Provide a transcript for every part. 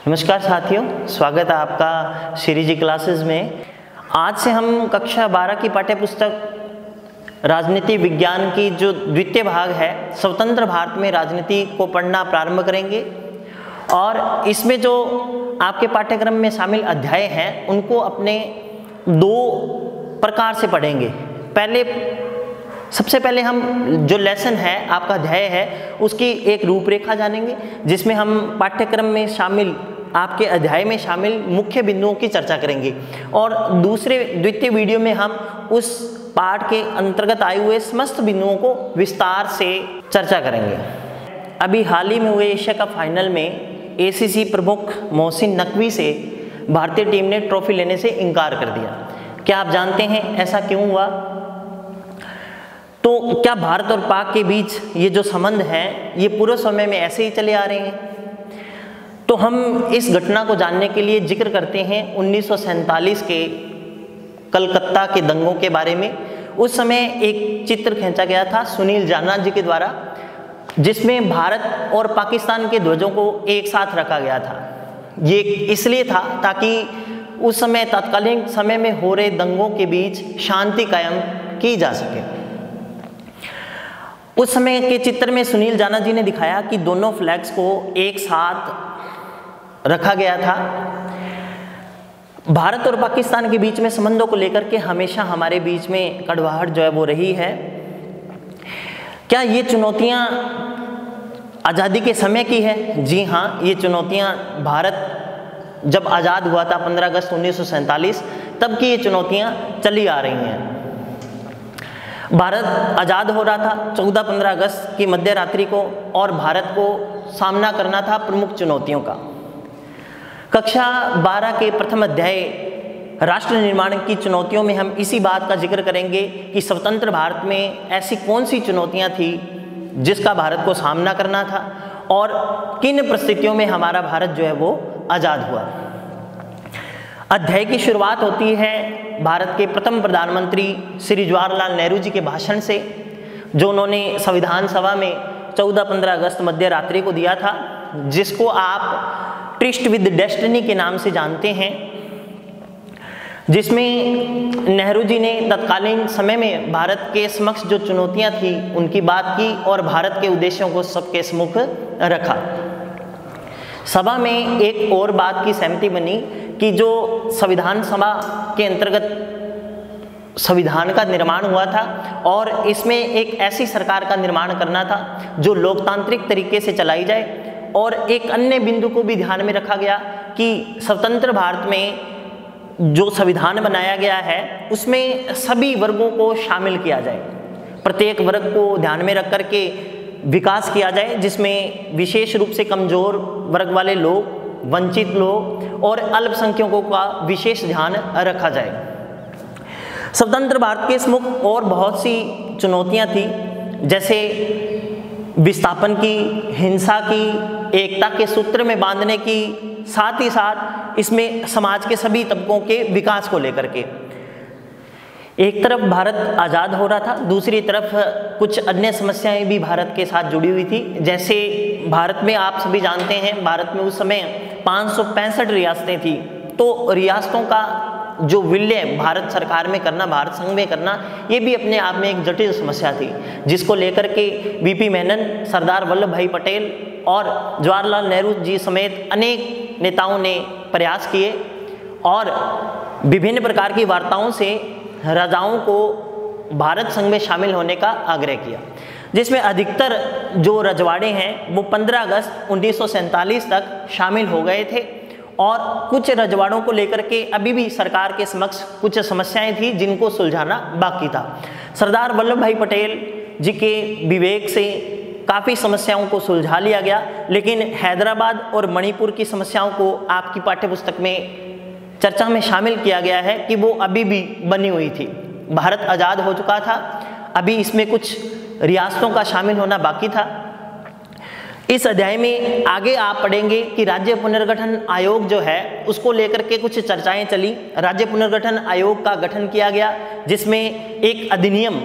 नमस्कार साथियों, स्वागत है आपका श्री जी क्लासेस में। आज से हम कक्षा 12 की पाठ्यपुस्तक राजनीति विज्ञान की जो द्वितीय भाग है स्वतंत्र भारत में राजनीति को पढ़ना प्रारंभ करेंगे। और इसमें जो आपके पाठ्यक्रम में शामिल अध्याय हैं उनको अपने दो प्रकार से पढ़ेंगे। सबसे पहले हम जो लेसन है आपका अध्याय है उसकी एक रूपरेखा जानेंगे, जिसमें हम पाठ्यक्रम में शामिल आपके अध्याय में शामिल मुख्य बिंदुओं की चर्चा करेंगे। और द्वितीय वीडियो में हम उस पाठ के अंतर्गत आए हुए समस्त बिंदुओं को विस्तार से चर्चा करेंगे। अभी हाल ही में हुए एशिया कप फाइनल में एसीसी प्रमुख मोहसिन नकवी से भारतीय टीम ने ट्रॉफी लेने से इनकार कर दिया। क्या आप जानते हैं ऐसा क्यों हुआ? तो क्या भारत और पाक के बीच ये जो संबंध हैं ये पूरे समय में ऐसे ही चले आ रहे हैं? तो हम इस घटना को जानने के लिए जिक्र करते हैं 1947 के कलकत्ता के दंगों के बारे में। उस समय एक चित्र खींचा गया था सुनील जाना जी के द्वारा, जिसमें भारत और पाकिस्तान के ध्वजों को एक साथ रखा गया था। ये इसलिए था ताकि उस समय तत्कालीन समय में हो रहे दंगों के बीच शांति कायम की जा सके। उस समय के चित्र में सुनील जाना जी ने दिखाया कि दोनों फ्लैग्स को एक साथ रखा गया था। भारत और पाकिस्तान के बीच में संबंधों को लेकर के हमेशा हमारे बीच में कड़वाहट जो है वो रही है। क्या ये चुनौतियां आज़ादी के समय की है? जी हाँ, ये चुनौतियां भारत जब आज़ाद हुआ था 15 अगस्त 1947 तब की ये चुनौतियां चली आ रही हैं। भारत आज़ाद हो रहा था 14-15 अगस्त की मध्य रात्रि को, और भारत को सामना करना था प्रमुख चुनौतियों का। कक्षा 12 के प्रथम अध्याय राष्ट्र निर्माण की चुनौतियों में हम इसी बात का जिक्र करेंगे कि स्वतंत्र भारत में ऐसी कौन सी चुनौतियां थी जिसका भारत को सामना करना था और किन परिस्थितियों में हमारा भारत जो है वो आज़ाद हुआ। अध्याय की शुरुआत होती है भारत के प्रथम प्रधानमंत्री श्री जवाहरलाल नेहरू जी के भाषण से, जो उन्होंने संविधान सभा में 14-15 अगस्त मध्य रात्रि को दिया था, जिसको आप ट्रिस्ट विद डेस्टिनी के नाम से जानते हैं। जिसमें नेहरू जी ने तत्कालीन समय में भारत के समक्ष जो चुनौतियां थी उनकी बात की और भारत के उद्देश्यों को सबके सम्मुख रखा। सभा में एक और बात की सहमति बनी कि जो संविधान सभा के अंतर्गत संविधान का निर्माण हुआ था और इसमें एक ऐसी सरकार का निर्माण करना था जो लोकतांत्रिक तरीके से चलाई जाए। और एक अन्य बिंदु को भी ध्यान में रखा गया कि स्वतंत्र भारत में जो संविधान बनाया गया है उसमें सभी वर्गों को शामिल किया जाए, प्रत्येक वर्ग को ध्यान में रख करके विकास किया जाए, जिसमें विशेष रूप से कमजोर वर्ग वाले लोग, वंचित लोग और अल्पसंख्यकों का विशेष ध्यान रखा जाए। स्वतंत्र भारत के सम्मुख और बहुत सी चुनौतियां थी, जैसे विस्थापन की, हिंसा की, एकता के सूत्र में बांधने की, साथ ही साथ इसमें समाज के सभी तबकों के विकास को लेकर के। एक तरफ भारत आज़ाद हो रहा था, दूसरी तरफ कुछ अन्य समस्याएं भी भारत के साथ जुड़ी हुई थी। जैसे भारत में आप सभी जानते हैं भारत में उस समय 565 रियासतें थी, तो रियासतों का जो विलय भारत सरकार में करना, भारत संघ में करना, ये भी अपने आप में एक जटिल समस्या थी, जिसको लेकर के वीपी मेनन, सरदार वल्लभ भाई पटेल और जवाहरलाल नेहरू जी समेत अनेक नेताओं ने प्रयास किए और विभिन्न प्रकार की वार्ताओं से राजाओं को भारत संघ में शामिल होने का आग्रह किया, जिसमें अधिकतर जो रजवाड़े हैं वो 15 अगस्त 1947 तक शामिल हो गए थे। और कुछ रजवाड़ों को लेकर के अभी भी सरकार के समक्ष कुछ समस्याएं थी जिनको सुलझाना बाकी था। सरदार वल्लभ भाई पटेल जी के विवेक से काफ़ी समस्याओं को सुलझा लिया गया, लेकिन हैदराबाद और मणिपुर की समस्याओं को आपकी पाठ्यपुस्तक में चर्चा में शामिल किया गया है कि वो अभी भी बनी हुई थी। भारत आज़ाद हो चुका था, अभी इसमें कुछ रियासतों का शामिल होना बाकी था। इस अध्याय में आगे आप पढ़ेंगे कि राज्य पुनर्गठन आयोग जो है उसको लेकर के कुछ चर्चाएं चली। राज्य पुनर्गठन आयोग का गठन किया गया, जिसमें एक अधिनियम,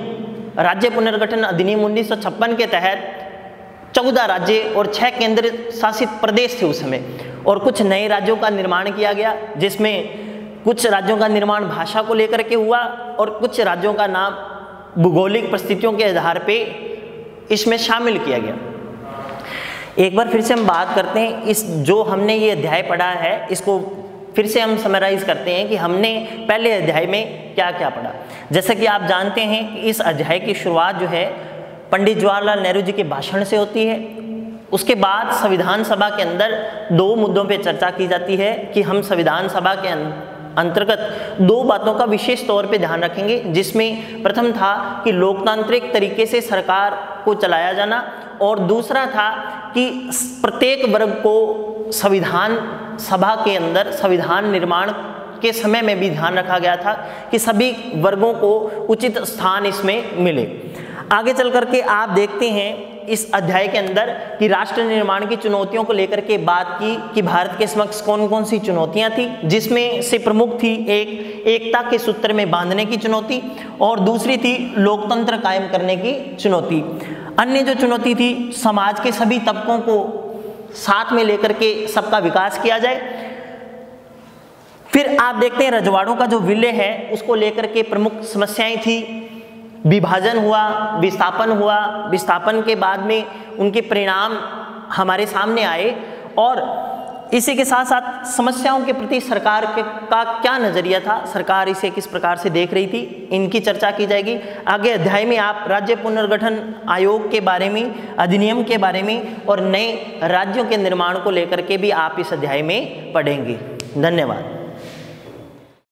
राज्य पुनर्गठन अधिनियम 1956 के तहत 14 राज्य और 6 केंद्र शासित प्रदेश थे उस समय, और कुछ नए राज्यों का निर्माण किया गया, जिसमें कुछ राज्यों का निर्माण भाषा को लेकर के हुआ और कुछ राज्यों का नाम भूगोलिक परिस्थितियों के आधार पे इसमें शामिल किया गया। एक बार फिर से हम बात करते हैं, इस जो हमने ये अध्याय पढ़ा है इसको फिर से हम समराइज करते हैं कि हमने पहले अध्याय में क्या क्या पढ़ा। जैसा कि आप जानते हैं कि इस अध्याय की शुरुआत जो है पंडित जवाहरलाल नेहरू जी के भाषण से होती है। उसके बाद संविधान सभा के अंदर 2 मुद्दों पे चर्चा की जाती है कि हम संविधान सभा के अंतर्गत 2 बातों का विशेष तौर पे ध्यान रखेंगे, जिसमें प्रथम था कि लोकतांत्रिक तरीके से सरकार को चलाया जाना और दूसरा था कि प्रत्येक वर्ग को संविधान सभा के अंदर संविधान निर्माण के समय में भी ध्यान रखा गया था कि सभी वर्गों को उचित स्थान इसमें मिले। आगे चल करके आप देखते हैं इस अध्याय के अंदर कि राष्ट्र निर्माण की चुनौतियों को लेकर के बात की कि भारत के समक्ष कौन कौन सी चुनौतियां थी, जिसमें से प्रमुख थी एकता के सूत्र में बांधने की चुनौती और दूसरी थी लोकतंत्र कायम करने की चुनौती। अन्य जो चुनौती थी समाज के सभी तबकों को साथ में लेकर के सबका विकास किया जाए। फिर आप देखते हैं रजवाड़ों का जो विलय है उसको लेकर के प्रमुख समस्याएं थी। विभाजन हुआ, विस्थापन के बाद में उनके परिणाम हमारे सामने आए और इसी के साथ साथ समस्याओं के प्रति सरकार का क्या नज़रिया था, सरकार इसे किस प्रकार से देख रही थी, इनकी चर्चा की जाएगी। आगे अध्याय में आप राज्य पुनर्गठन आयोग के बारे में, अधिनियम के बारे में और नए राज्यों के निर्माण को लेकर के भी आप इस अध्याय में पढ़ेंगे। धन्यवाद।